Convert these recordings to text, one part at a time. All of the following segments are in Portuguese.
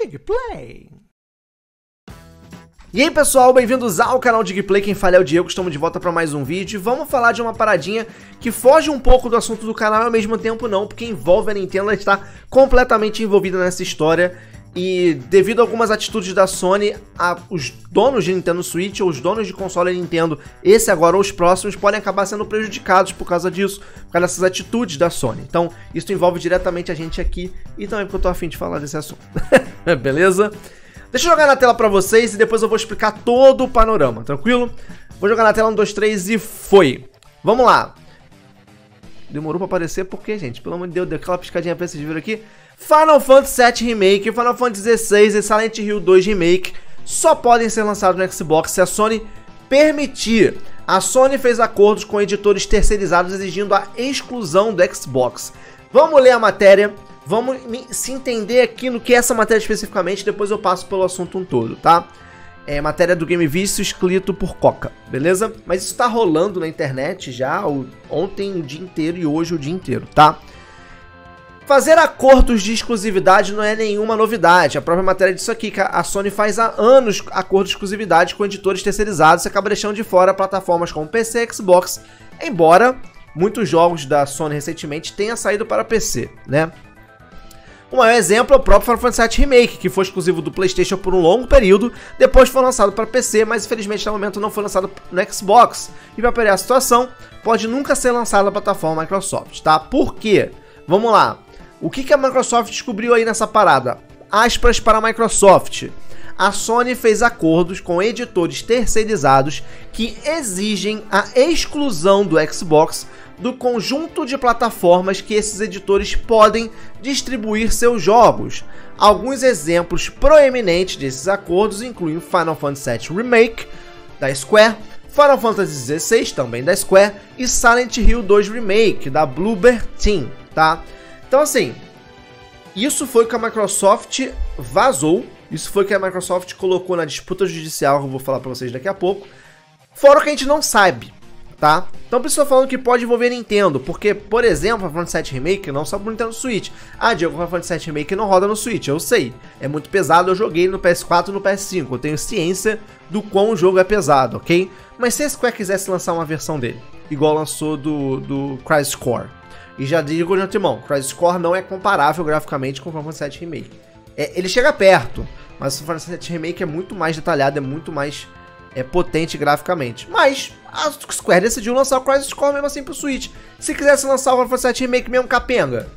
Digplay. E aí pessoal, bem-vindos ao canal Digplay, quem fala é o Diego, estamos de volta para mais um vídeo e vamos falar de uma paradinha que foge um pouco do assunto do canal e ao mesmo tempo não, porque envolve a Nintendo, ela está completamente envolvida nessa história e devido a algumas atitudes da Sony, os donos de Nintendo Switch ou os donos de console Nintendo, esse agora ou os próximos, podem acabar sendo prejudicados por causa disso, por causa dessas atitudes da Sony. Então isso envolve diretamente a gente aqui e também porque eu tô afim de falar desse assunto, beleza? Deixa eu jogar na tela pra vocês e depois eu vou explicar todo o panorama, tranquilo? Vou jogar na tela 1, 2, 3 e foi! Vamos lá! Demorou pra aparecer porque, gente, pelo amor de Deus, deu aquela piscadinha pra vocês viram aqui. Final Fantasy VII Remake, Final Fantasy XVI e Silent Hill 2 Remake só podem ser lançados no Xbox se a Sony permitir. A Sony fez acordos com editores terceirizados exigindo a exclusão do Xbox. Vamos ler a matéria. Vamos se entender aqui no que é essa matéria especificamente, depois eu passo pelo assunto um todo, tá? É matéria do Game Vício escrito por Coca, beleza? Mas isso tá rolando na internet já ontem o dia inteiro e hoje o dia inteiro, tá? Fazer acordos de exclusividade não é nenhuma novidade. A própria matéria disso aqui, que a Sony faz há anos acordos de exclusividade com editores terceirizados e acaba deixando de fora plataformas como PC e Xbox, embora muitos jogos da Sony recentemente tenham saído para PC, né? Um maior exemplo é o próprio Final Fantasy VII Remake, que foi exclusivo do PlayStation por um longo período, depois foi lançado para PC, mas infelizmente no momento não foi lançado no Xbox. E para piorar a situação, pode nunca ser lançado na plataforma Microsoft, tá? Por quê? Vamos lá. O que a Microsoft descobriu aí nessa parada? Aspas para a Microsoft. A Sony fez acordos com editores terceirizados que exigem a exclusão do Xbox do conjunto de plataformas que esses editores podem distribuir seus jogos. Alguns exemplos proeminentes desses acordos incluem Final Fantasy VII Remake, da Square, Final Fantasy XVI, também da Square, e Silent Hill 2 Remake, da Bloober Team, tá? Então assim, isso foi o que a Microsoft vazou, isso foi o que a Microsoft colocou na disputa judicial, que eu vou falar pra vocês daqui a pouco, fora o que a gente não sabe. Tá? Então, pessoal falando que pode envolver Nintendo, porque, por exemplo, Final Fantasy VII Remake não só pro Nintendo Switch. Ah, Diego, Final Fantasy VII Remake não roda no Switch, eu sei. É muito pesado, eu joguei no PS4 e no PS5, eu tenho ciência do quão o jogo é pesado, ok? Mas se a Square quisesse lançar uma versão dele, igual lançou do Crisis Core, e já digo de antemão, Crisis Core não é comparável graficamente com o Final Fantasy VII Remake. Ele chega perto, mas o Final Fantasy VII Remake é muito mais detalhado, é muito mais potente graficamente. Mas a Square decidiu lançar o Crisis Core mesmo assim pro Switch. Se quisesse lançar o Final Fantasy VII Remake mesmo capenga.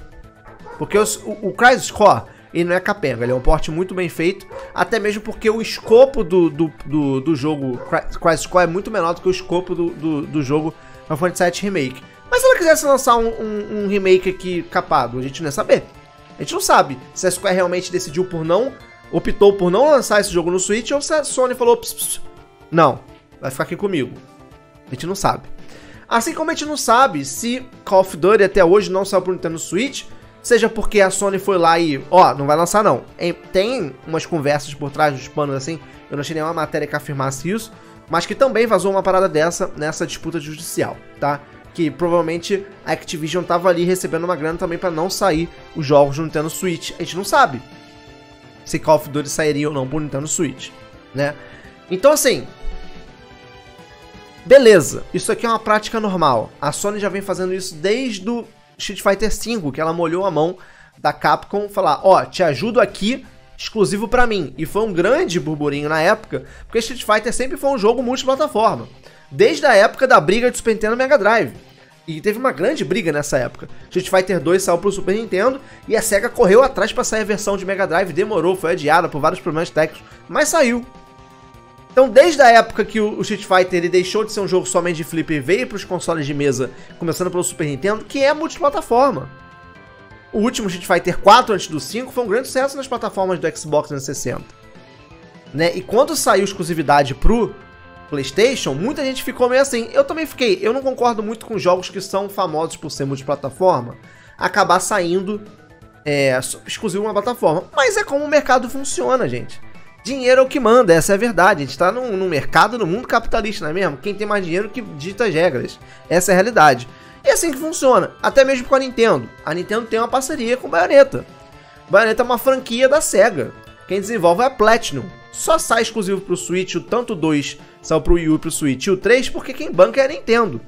Porque o Crisis Core, ele não é capenga, ele é um port muito bem feito. Até mesmo porque o escopo do jogo Crisis Core é muito menor do que o escopo do jogo Final Fantasy VII Remake. Mas se ela quisesse lançar um remake aqui capado, a gente não ia saber. A gente não sabe se a Square realmente decidiu optou por não lançar esse jogo no Switch ou se a Sony falou, não, vai ficar aqui comigo. A gente não sabe. Assim como a gente não sabe se Call of Duty até hoje não saiu pro Nintendo Switch, seja porque a Sony foi lá e, não vai lançar não. Tem umas conversas por trás dos panos assim, eu não achei nenhuma matéria que afirmasse isso, mas que também vazou uma parada dessa nessa disputa judicial, tá? Que provavelmente a Activision tava ali recebendo uma grana também pra não sair os jogos do Nintendo Switch. A gente não sabe se Call of Duty sairia ou não pro Nintendo Switch, né? Então assim, beleza, isso aqui é uma prática normal. A Sony já vem fazendo isso desde o Street Fighter V, que ela molhou a mão da Capcom, falar, te ajudo aqui, exclusivo pra mim. E foi um grande burburinho na época, porque Street Fighter sempre foi um jogo multiplataforma, desde a época da briga de Super Nintendo e Mega Drive. E teve uma grande briga nessa época. Street Fighter 2 saiu pro Super Nintendo e a SEGA correu atrás pra sair a versão de Mega Drive, demorou, foi adiada por vários problemas técnicos, mas saiu. Então, desde a época que o Street Fighter ele deixou de ser um jogo somente de flipper e veio para os consoles de mesa, começando pelo Super Nintendo, que é multiplataforma. O último Street Fighter 4, antes do 5, foi um grande sucesso nas plataformas do Xbox 360. Né? E quando saiu exclusividade pro PlayStation, muita gente ficou meio assim. Eu também fiquei. Eu não concordo muito com jogos que são famosos por ser multiplataforma, acabar saindo exclusivo uma plataforma. Mas é como o mercado funciona, gente. Dinheiro é o que manda, essa é a verdade. A gente tá num mercado, no mundo capitalista, não é mesmo? Quem tem mais dinheiro que dita as regras. Essa é a realidade. E é assim que funciona, até mesmo com a Nintendo. A Nintendo tem uma parceria com Bayonetta. Bayonetta é uma franquia da SEGA. Quem desenvolve é a Platinum. Só sai exclusivo pro Switch, tanto o 2 saiu pro Wii U e pro Switch, e o 3 porque quem banca é a Nintendo.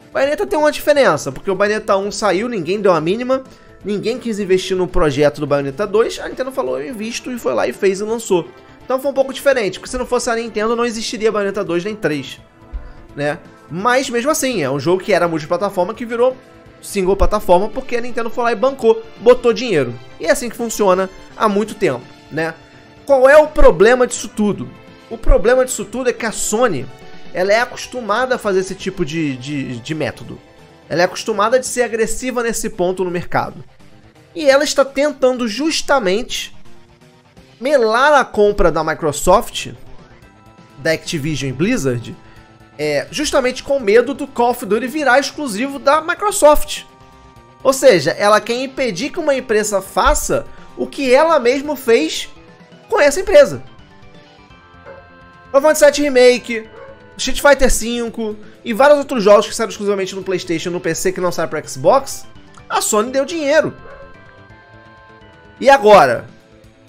O Bayonetta tem uma diferença, porque o Bayonetta 1 saiu, ninguém deu a mínima, ninguém quis investir no projeto do Bayonetta 2, a Nintendo falou, eu invisto, e foi lá e fez e lançou. Então foi um pouco diferente, porque se não fosse a Nintendo não existiria Bayonetta 2 nem 3, né? Mas mesmo assim, é um jogo que era multiplataforma que virou single plataforma porque a Nintendo foi lá e bancou, botou dinheiro. E é assim que funciona há muito tempo, né? Qual é o problema disso tudo? O problema disso tudo é que a Sony, ela é acostumada a fazer esse tipo de método. Ela é acostumada de ser agressiva nesse ponto no mercado. E ela está tentando justamente melar a compra da Microsoft, da Activision e Blizzard, justamente com medo do Call of Duty virar exclusivo da Microsoft. Ou seja, ela quer impedir que uma empresa faça o que ela mesma fez com essa empresa. Final Fantasy VII Remake, Street Fighter V e vários outros jogos que saíram exclusivamente no PlayStation e no PC que não saem para Xbox, a Sony deu dinheiro. E agora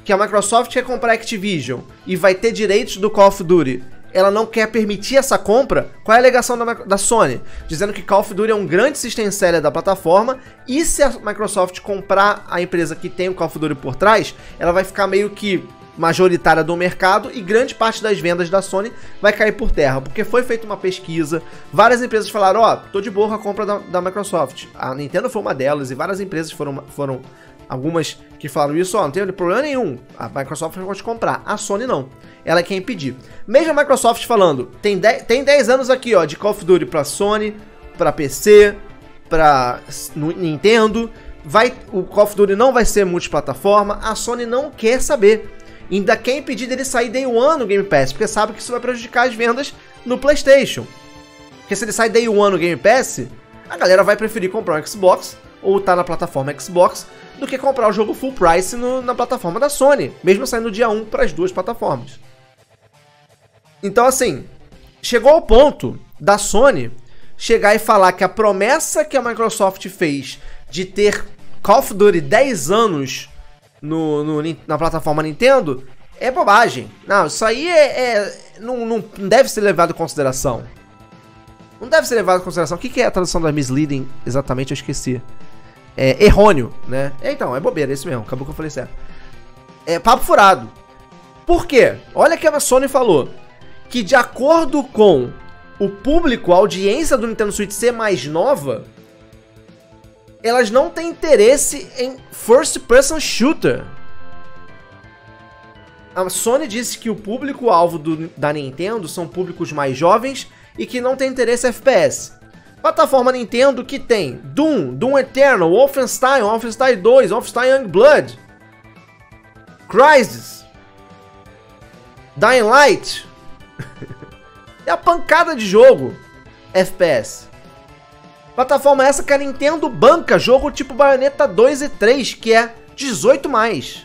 que a Microsoft quer comprar a Activision e vai ter direitos do Call of Duty, ela não quer permitir essa compra, qual é a alegação da Sony? Dizendo que Call of Duty é um grande system seller da plataforma, e se a Microsoft comprar a empresa que tem o Call of Duty por trás, ela vai ficar meio que majoritária do mercado e grande parte das vendas da Sony vai cair por terra, porque foi feita uma pesquisa, várias empresas falaram, ó, tô de boa com a compra da Microsoft. A Nintendo foi uma delas e várias empresas foram algumas que falaram isso, ó, não tem problema nenhum, a Microsoft pode comprar, a Sony não, ela quer impedir. Mesmo a Microsoft falando, tem 10 anos aqui, ó, de Call of Duty pra Sony, pra PC, pra Nintendo, o Call of Duty não vai ser multiplataforma, a Sony não quer saber, ainda quer impedir dele sair Day One no Game Pass, porque sabe que isso vai prejudicar as vendas no PlayStation, porque se ele sair Day One no Game Pass, a galera vai preferir comprar um Xbox, ou tá na plataforma Xbox, do que comprar o jogo full price na plataforma da Sony, mesmo saindo dia 1 para as duas plataformas. Então assim, chegou ao ponto da Sony chegar e falar que a promessa que a Microsoft fez de ter Call of Duty 10 anos na plataforma Nintendo é bobagem. Não, isso aí não deve ser levado em consideração. Não deve ser levado em consideração. O que é a tradução da misleading exatamente? Eu esqueci. Errôneo, né? Então, é bobeira, é isso mesmo, acabou que eu falei certo. É papo furado. Por quê? Olha que a Sony falou que de acordo com o público, a audiência do Nintendo Switch ser mais nova, elas não têm interesse em first person shooter. A Sony disse que o público-alvo da Nintendo são públicos mais jovens e que não tem interesse em FPS. Plataforma Nintendo que tem Doom Eternal, Wolfenstein 2, Wolfenstein Youngblood, Crysis, Dying Light. É a pancada de jogo FPS. Plataforma essa que a Nintendo banca jogo tipo Bayonetta 2 e 3, que é 18+.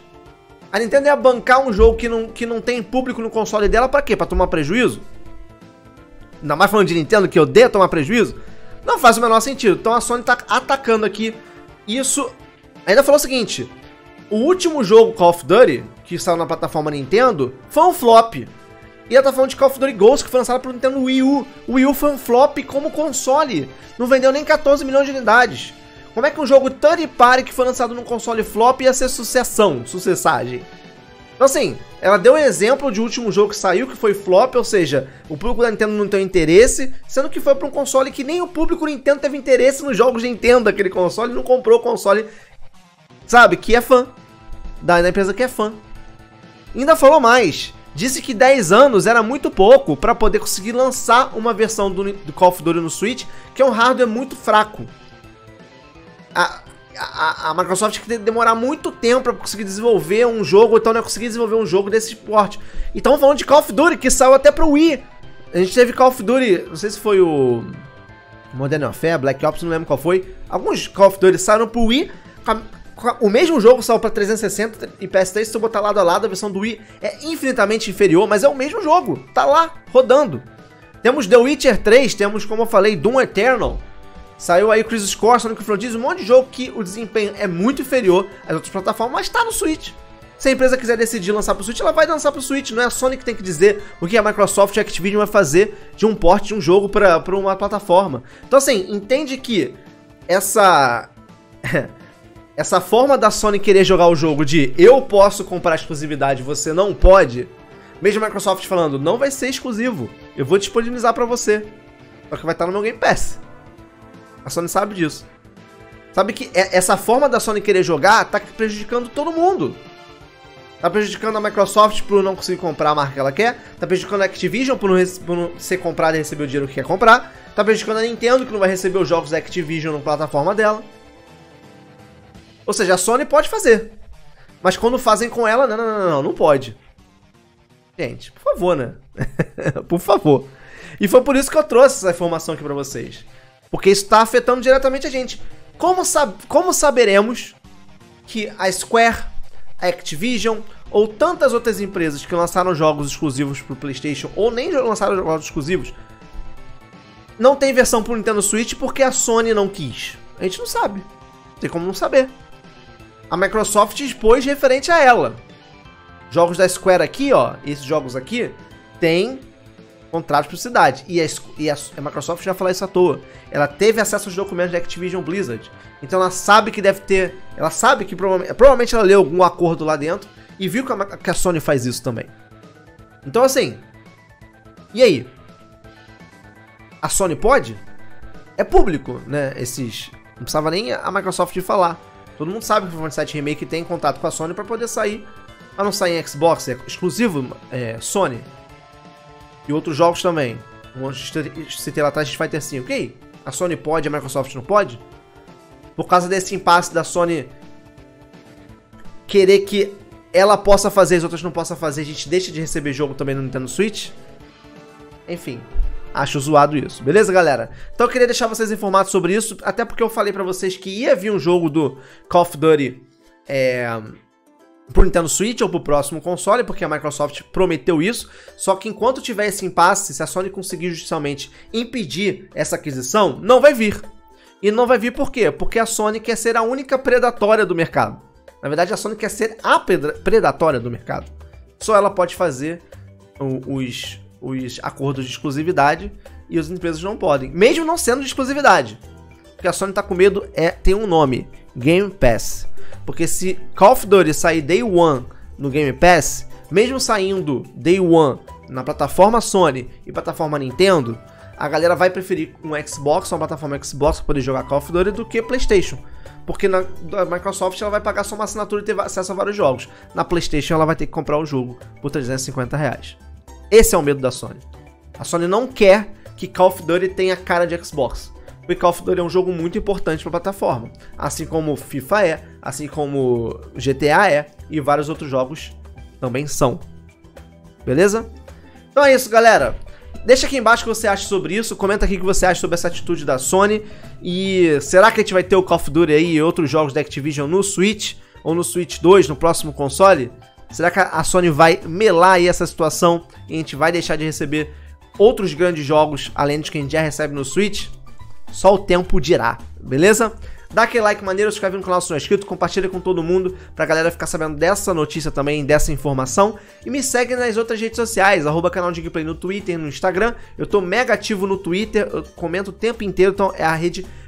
A Nintendo ia bancar um jogo que não tem público no console dela pra quê? Pra tomar prejuízo? Ainda mais falando de Nintendo, que odeia tomar prejuízo? Não faz o menor sentido. Então a Sony tá atacando aqui isso. Ainda falou o seguinte: o último jogo Call of Duty, que saiu na plataforma Nintendo, foi um flop. E ela tá falando de Call of Duty Ghost, que foi lançado pelo Nintendo Wii U. O Wii U foi um flop como console. Não vendeu nem 14 milhões de unidades. Como é que um jogo third party que foi lançado num console flop ia ser sucessagem? Então assim, ela deu um exemplo de último jogo que saiu, que foi flop, ou seja, o público da Nintendo não tem interesse, sendo que foi para um console que nem o público Nintendo teve interesse nos jogos de Nintendo daquele console, não comprou o console, sabe, que é fã, da empresa que é fã. Ainda falou mais, disse que 10 anos era muito pouco para poder conseguir lançar uma versão do Call of Duty no Switch, que é um hardware muito fraco. A Microsoft tem que demorar muito tempo para conseguir desenvolver um jogo, então não é conseguir desenvolver um jogo desse porte. E estamos falando de Call of Duty, que saiu até pro Wii. A gente teve Call of Duty, não sei se foi o Modern Warfare, Black Ops, não lembro qual foi. Alguns Call of Duty saíram pro Wii. O mesmo jogo saiu para 360 e PS3, se eu botar lado a lado, a versão do Wii é infinitamente inferior, mas é o mesmo jogo, tá lá, rodando. Temos The Witcher 3, temos, como eu falei, Doom Eternal. Saiu aí o Crisis Core, Sonic Frontiers, um monte de jogo que o desempenho é muito inferior às outras plataformas, mas tá no Switch. Se a empresa quiser decidir lançar pro Switch, ela vai lançar pro Switch. Não é a Sony que tem que dizer o que a Microsoft e a Activision vai fazer de um port de um jogo pra uma plataforma. Então assim, entende que essa forma da Sony querer jogar o jogo de eu posso comprar exclusividade, você não pode, mesmo a Microsoft falando, não vai ser exclusivo, eu vou disponibilizar pra você, só que vai estar no meu Game Pass. A Sony sabe disso. Sabe que essa forma da Sony querer jogar tá prejudicando todo mundo. Tá prejudicando a Microsoft por não conseguir comprar a marca que ela quer, tá prejudicando a Activision por não ser comprada e receber o dinheiro que quer comprar, tá prejudicando a Nintendo que não vai receber os jogos da Activision na plataforma dela. Ou seja, a Sony pode fazer, mas quando fazem com ela, não pode. Gente, por favor, né? Por favor. E foi por isso que eu trouxe essa informação aqui pra vocês. Porque isso tá afetando diretamente a gente. Como saberemos que a Square, a Activision ou tantas outras empresas que lançaram jogos exclusivos pro PlayStation ou nem lançaram jogos exclusivos não tem versão pro Nintendo Switch porque a Sony não quis? A gente não sabe. Não tem como não saber. A Microsoft expôs referente a ela. Jogos da Square aqui, ó, esses jogos aqui, tem contrato de exclusividade. E a Microsoft já falou isso à toa. Ela teve acesso aos documentos da Activision Blizzard. Então ela sabe que deve ter... Ela sabe que provavelmente ela leu algum acordo lá dentro e viu que a Sony faz isso também. Então assim... E aí? A Sony pode? É público, né? Não precisava nem a Microsoft falar. Todo mundo sabe que o Final Fantasy VII Remake tem contato com a Sony para poder sair. Para não sair em Xbox, é exclusivo Sony. E outros jogos também. Citei lá atrás de Street Fighter V. Ok? A Sony pode, a Microsoft não pode? Por causa desse impasse da Sony querer que ela possa fazer e as outras não possam fazer, a gente deixa de receber jogo também no Nintendo Switch? Enfim, acho zoado isso. Beleza, galera? Então eu queria deixar vocês informados sobre isso, até porque eu falei pra vocês que ia vir um jogo do Call of Duty pro Nintendo Switch ou pro próximo console, porque a Microsoft prometeu isso, só que enquanto tiver esse impasse, se a Sony conseguir judicialmente impedir essa aquisição, não vai vir. E não vai vir por quê? Porque a Sony quer ser a única predatória do mercado. Na verdade, a Sony quer ser a predatória do mercado. Só ela pode fazer os acordos de exclusividade e as empresas não podem, mesmo não sendo de exclusividade. Porque a Sony tá com medo, tem um nome, Game Pass. Porque se Call of Duty sair Day One no Game Pass, mesmo saindo Day One na plataforma Sony e plataforma Nintendo, a galera vai preferir um Xbox, uma plataforma Xbox para poder jogar Call of Duty do que PlayStation. Porque na Microsoft ela vai pagar só uma assinatura e ter acesso a vários jogos. Na PlayStation ela vai ter que comprar o jogo por R$350. Esse é o medo da Sony. A Sony não quer que Call of Duty tenha cara de Xbox. Porque Call of Duty é um jogo muito importante para a plataforma. Assim como FIFA assim como GTA e vários outros jogos também são. Beleza? Então é isso, galera. Deixa aqui embaixo o que você acha sobre isso. Comenta aqui o que você acha sobre essa atitude da Sony. E será que a gente vai ter o Call of Duty aí e outros jogos da Activision no Switch? Ou no Switch 2, no próximo console? Será que a Sony vai melar aí essa situação e a gente vai deixar de receber outros grandes jogos, além dos que a gente já recebe no Switch? Só o tempo dirá, beleza? Dá aquele like maneiro, se inscreve no canal se não é inscrito, compartilha com todo mundo pra galera ficar sabendo dessa notícia também, dessa informação. E me segue nas outras redes sociais, @canal Digplay no Twitter, no Instagram. Eu tô mega ativo no Twitter, eu comento o tempo inteiro, então é a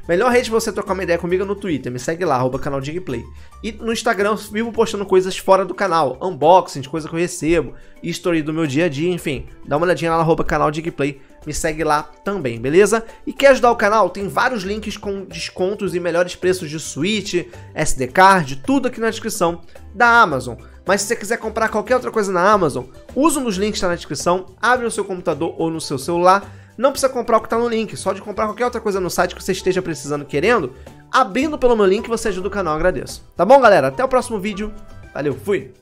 melhor rede pra você trocar uma ideia comigo é no Twitter. Me segue lá, @canal Digplay. E no Instagram eu vivo postando coisas fora do canal, unboxing de coisa que eu recebo, history do meu dia a dia, enfim. Dá uma olhadinha lá no @canal Digplay. Me segue lá também, beleza? E quer ajudar o canal? Tem vários links com descontos e melhores preços de Switch, SD Card, tudo aqui na descrição da Amazon. Mas se você quiser comprar qualquer outra coisa na Amazon, usa um dos links que está na descrição, abre no seu computador ou no seu celular. Não precisa comprar o que está no link, só de comprar qualquer outra coisa no site que você esteja precisando, querendo, abrindo pelo meu link você ajuda o canal, eu agradeço. Tá bom, galera? Até o próximo vídeo. Valeu, fui!